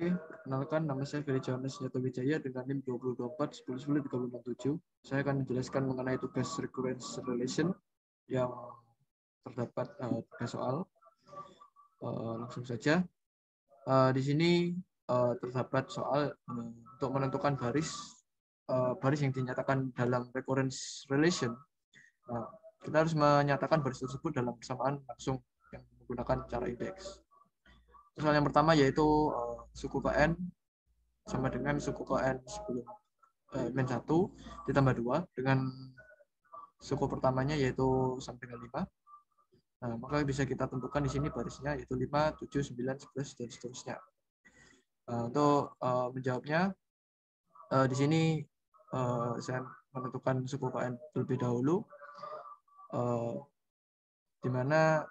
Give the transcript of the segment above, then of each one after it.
Oke, perkenalkan nama saya Ferry Johannes Nyato Wijaya dengan NIM 2024 10 367. Saya akan menjelaskan mengenai tugas recurrence relation yang terdapat 3 soal. Langsung saja. Di sini terdapat soal untuk menentukan baris yang dinyatakan dalam recurrence relation. Kita harus menyatakan baris tersebut dalam persamaan langsung yang menggunakan cara indeks. Soal yang pertama yaitu suku Kn sama dengan suku Kn sebelum min 1 ditambah 2 dengan suku pertamanya yaitu sampai dengan 5. Nah, maka bisa kita tentukan di sini barisnya yaitu 5, 7, 9, 11 dan seterusnya. Untuk menjawabnya di sini saya menentukan suku Kn terlebih dahulu, di mana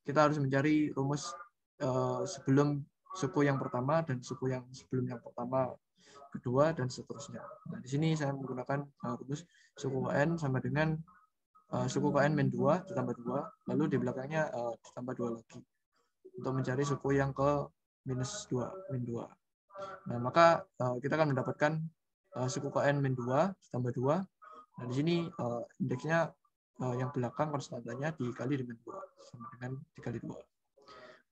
kita harus mencari rumus sebelum suku yang pertama dan suku yang sebelum yang pertama, kedua dan seterusnya. Nah, di sini saya menggunakan rumus suku Kn sama dengan suku Kn min 2 ditambah 2, lalu di belakangnya ditambah 2 lagi untuk mencari suku yang ke minus 2, min 2. Nah, maka kita akan mendapatkan suku Kn min 2 ditambah 2. Nah, di sini indeksnya yang belakang konstantanya dikali dengan 2 sama dengan dikali 2.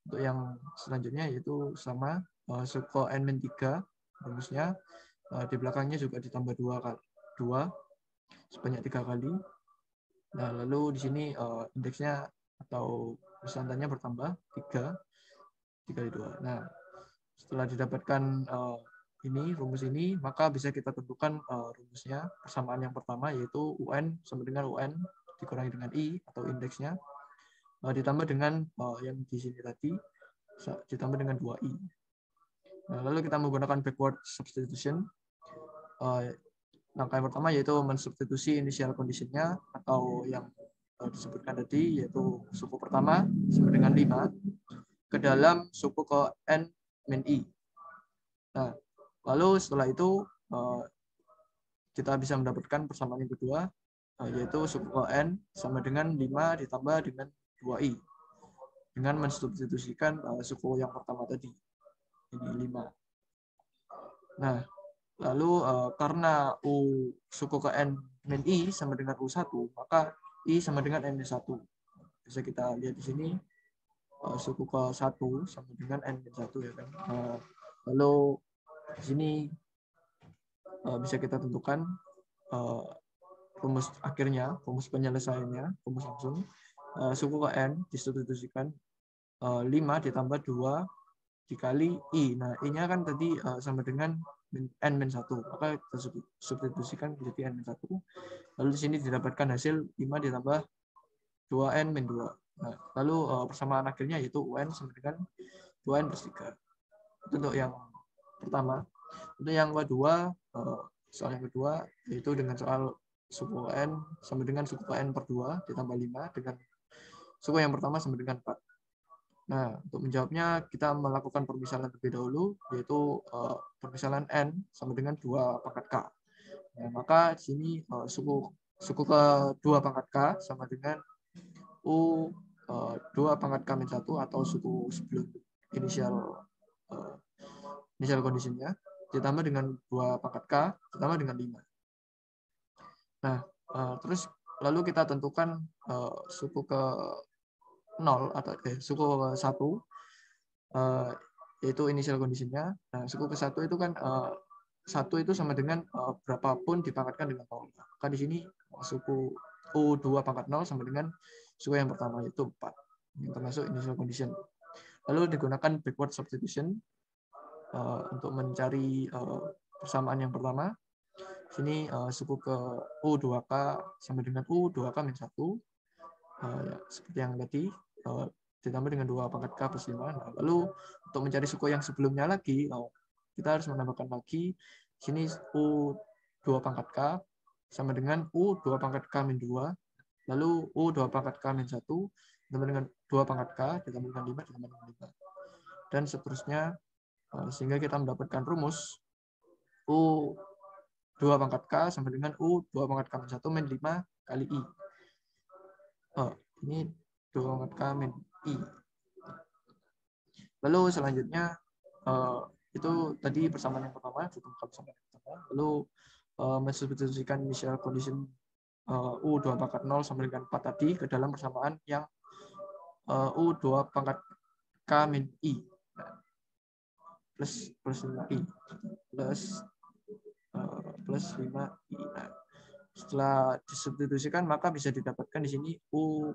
Untuk yang selanjutnya yaitu sama suku N min 3 rumusnya di belakangnya juga ditambah 2 sebanyak 3 kali. Nah, lalu di sini indeksnya atau konstantannya bertambah 3 dikali 2. Nah, setelah didapatkan rumus ini, maka bisa kita tentukan rumusnya persamaan yang pertama yaitu UN sama dengan UN dikurangi dengan I atau indeksnya ditambah dengan yang di sini tadi ditambah dengan 2I. Nah, lalu kita menggunakan backward substitution. Langkah yang pertama yaitu mensubstitusi initial condition-nya atau yang disebutkan tadi yaitu suku pertama sama dengan 5 ke dalam suku ke N min I. Nah, lalu setelah itu kita bisa mendapatkan persamaan yang kedua yaitu suku ke N sama dengan 5 ditambah dengan 2I dengan mensubstitusikan suku yang pertama tadi, ini 5. Nah, lalu karena U suku ke N min I sama dengan U1, maka I sama dengan N min 1. Bisa kita lihat di sini suku ke 1 sama dengan N min 1 ya kan. Lalu di sini bisa kita tentukan rumus akhirnya, rumus penyelesaiannya, rumus langsung. Suku ke N disubstitusikan 5 ditambah 2 dikali I. Nah, I-nya kan tadi sama dengan N min 1. Maka kita substitusikan menjadi N min 1. Lalu di sini didapatkan hasil 5 ditambah 2N min 2. Nah, lalu persamaan akhirnya yaitu UN sama dengan 2N plus 3. Itu untuk yang pertama. Untuk yang kedua, soal yang kedua yaitu dengan soal suku N sama dengan suku N per 2 ditambah 5 dengan suku yang pertama sama dengan 4. Nah, untuk menjawabnya kita melakukan permisalan terlebih dahulu, yaitu permisalan N sama dengan 2 pangkat K. Nah, maka di sini suku ke 2 pangkat K sama dengan U 2 pangkat K min 1 atau suku sebelum inisial condition-nya ditambah dengan 2 pangkat K ditambah dengan 5. Nah, terus lalu kita tentukan suku ke 0 atau suku ke 1 yaitu initial condition-nya. Nah, suku ke 1 itu kan 1 itu sama dengan berapapun dipangkatkan dengan 0. Maka di sini suku U2 pangkat 0 sama dengan suku yang pertama yaitu 4. Yang termasuk initial condition. Lalu digunakan backward substitution untuk mencari persamaan yang pertama. Sini suku ke U2K sama dengan U2K min 1. Ya, seperti yang tadi ditambah dengan 2 pangkat K plus 5. Nah, lalu untuk mencari suku yang sebelumnya lagi, kita harus menambahkan lagi sini U2 pangkat K sama dengan U2 pangkat K min 2, lalu U2 pangkat K min 1 ditambah dengan 2 pangkat K ditambah dengan 5 ditambah dengan 5. Dan seterusnya sehingga kita mendapatkan rumus U2 pangkat K sama dengan U2 pangkat K min 1 min 5 kali I. Ini 2 pangkat K min I. Lalu selanjutnya itu tadi persamaan yang pertama, ditemukan persamaan yang pertama. Lalu mensubstitusikan initial condition U2 pangkat 0 sama dengan 4 tadi ke dalam persamaan yang U2 pangkat K min I plus 5I plus 5I. Nah, setelah disubstitusikan maka bisa didapatkan di sini U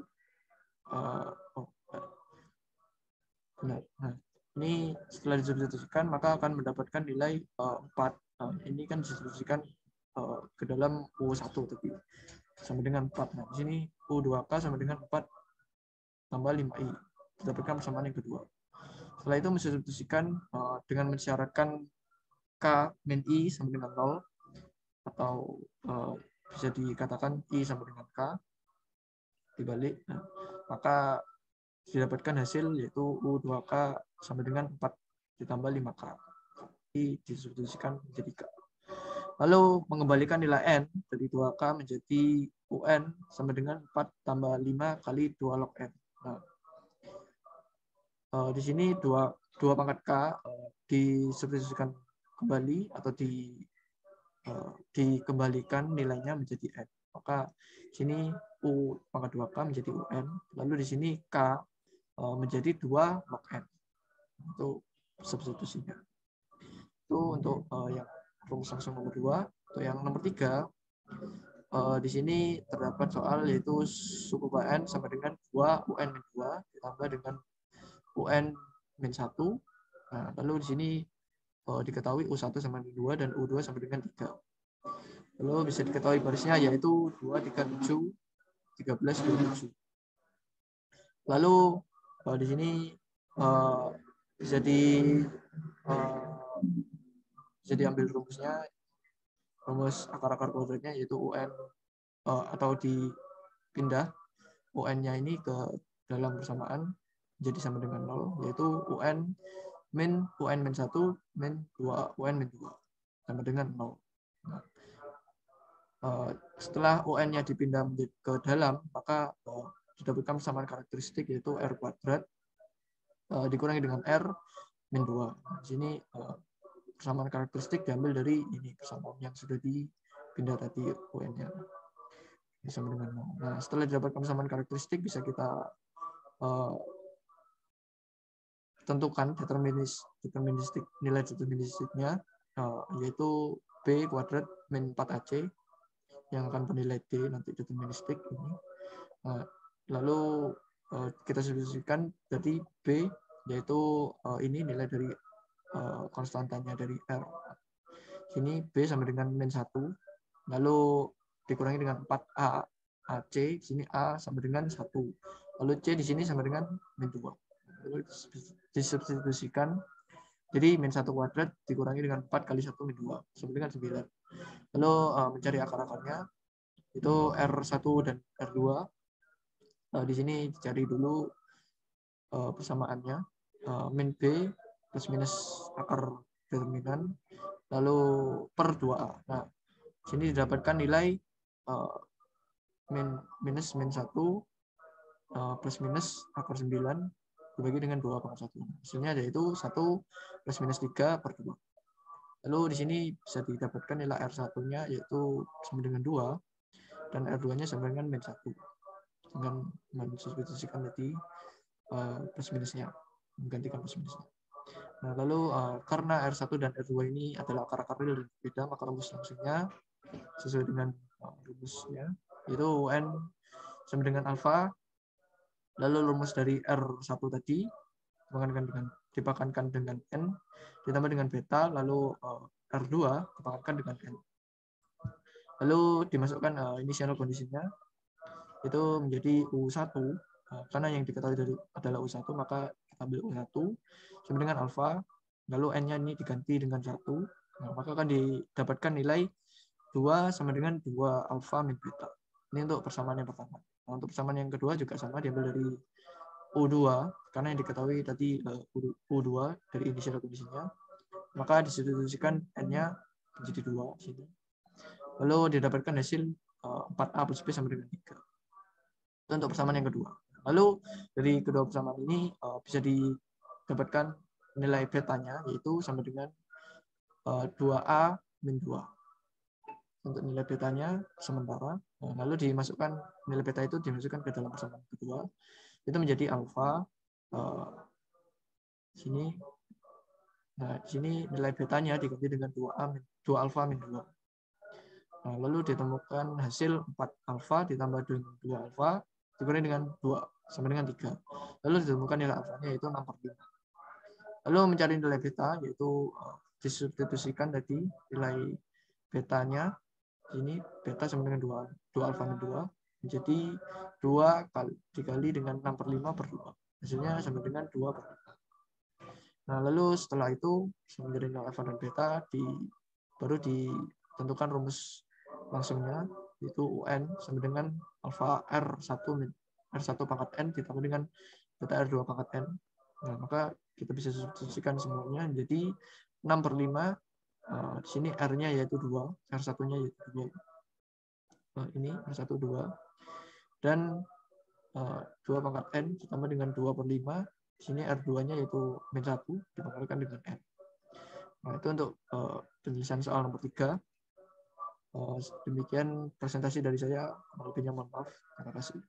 benar. Nah, ini setelah disubstitusikan maka akan mendapatkan nilai 4. Nah, ini kan disubstitusikan ke dalam U1 tadi sama dengan 4. Nah, di sini U2K sama dengan 4 tambah 5I. Didapatkan persamaan yang kedua. Setelah itu mensubstitusikan dengan mensyaratkan K min I sama dengan 0 atau bisa dikatakan I sama dengan K dibalik. Nah, maka didapatkan hasil yaitu U2K sama dengan 4 ditambah 5K. I disubstitusikan menjadi K. Lalu mengembalikan nilai N dari 2K menjadi UN sama dengan 4 tambah 5 kali 2 log N. Nah, di sini 2 pangkat K disubstitusikan kembali atau dikembalikan nilainya menjadi N. Maka di sini U pangkat 2K menjadi UN. Lalu di sini K menjadi 2 log N. Itu substitusinya. Itu untuk yang rumus langsung nomor 2. Untuk yang nomor 3, di sini terdapat soal yaitu suku N sama dengan 2 UN min 2 ditambah dengan UN min 1. Nah, lalu di sini diketahui U1 sama dengan 2 dan U2 sama dengan 3. Lalu bisa diketahui barisnya yaitu 2, 3, 7, 13, 27. Lalu di sini bisa diambil rumusnya, rumus akar-akar kuadratnya yaitu UN atau dipindah UN-nya ini ke dalam persamaan jadi sama dengan 0, yaitu UN min 1 min 2 UN min 2 sama dengan 0. Nah, setelah UN-nya dipindah ke dalam, maka didapatkan persamaan karakteristik yaitu R kuadrat dikurangi dengan R min 2. Nah, di sini persamaan karakteristik diambil dari ini persamaan yang sudah dipindah tadi UN-nya sama dengan 0. Nah, setelah didapatkan persamaan karakteristik bisa kita tentukan deterministik nilai deterministiknya yaitu B kuadrat min 4AC yang akan bernilai D nanti deterministik ini. Lalu kita substitusikan dari B yaitu ini nilai dari konstantanya dari R. Sini B sama dengan min 1, lalu dikurangi dengan 4A AC, sini A sama dengan 1. Lalu C di sini sama dengan min 2. Lalu disubstitusikan jadi min 1 kuadrat dikurangi dengan 4 kali 1 min 2 sama dengan 9. Lalu mencari akar-akarnya itu R1 dan R2. Di sini dicari dulu persamaannya min B plus minus akar determinan lalu per 2A. Nah, sini didapatkan nilai minus min 1 plus minus akar 9 dibagi dengan 2 pangkat 1. Hasilnya yaitu 1 plus minus 3 per 2. Lalu di sini bisa didapatkan nilai R1-nya yaitu sama dengan 2 dan R2-nya sama dengan min 1. Dengan mensubstitusikan tadi plus minusnya, menggantikan plus minusnya. Nah, lalu karena R1 dan R2 ini adalah akar-akar real dan berbeda, maka rumus langsungnya sesuai dengan rumusnya yaitu UN sama dengan alfa. Lalu rumus dari R1 tadi dipangkatkan dengan N ditambah dengan beta, lalu R2 dipangkatkan dengan N. Lalu dimasukkan initial kondisinya itu menjadi U1 karena yang diketahui adalah U1 maka kita ambil U1 sama dengan alfa, lalu N-nya ini diganti dengan 1. Nah, maka akan didapatkan nilai 2 sama dengan 2 alfa min beta. Ini untuk persamaan yang pertama. Nah, untuk persamaan yang kedua juga sama, diambil dari U2 karena yang diketahui tadi U2 dari inisial kondisinya, maka disubstitusikan N-nya menjadi 2 sini. Lalu didapatkan hasil 4A plus B sama dengan 3. Itu untuk persamaan yang kedua. Lalu dari kedua persamaan ini bisa didapatkan nilai betanya, yaitu sama dengan 2A min 2. Untuk nilai betanya sementara, lalu dimasukkan nilai beta itu dimasukkan ke dalam persamaan kedua, itu menjadi alfa. Sini, nah di sini nilai betanya diganti dengan 2 alfa min 2. Nah, lalu ditemukan hasil 4 alfa ditambah dengan 2 alfa dikurangi dengan 2 sama dengan 3. Lalu ditemukan nilai alfanya yaitu 6/5. Lalu mencari nilai beta, yaitu disubstitusikan tadi nilai betanya. Ini beta sama dengan 2 alfa min 2 menjadi 2 dikali dengan 6/5/2. Hasilnya sama dengan 2/5. Nah, lalu setelah itu menjadi nilai alfa dan beta baru ditentukan rumus langsungnya, yaitu UN sama dengan alfa R1 pangkat N ditambah dengan beta R2 pangkat N. Nah, maka kita bisa substitusikan semuanya menjadi 6/5. Di sini R-nya yaitu 2, R1-nya yaitu 2. Ini R1 2. Dan 2 pangkat N ditambah dengan 2/5. Di sini R2-nya yaitu min 1 dipangkatkan dengan N. Nah, itu untuk penyelesaian soal nomor 3. Demikian presentasi dari saya. Lebihnya mohon maaf. Terima kasih.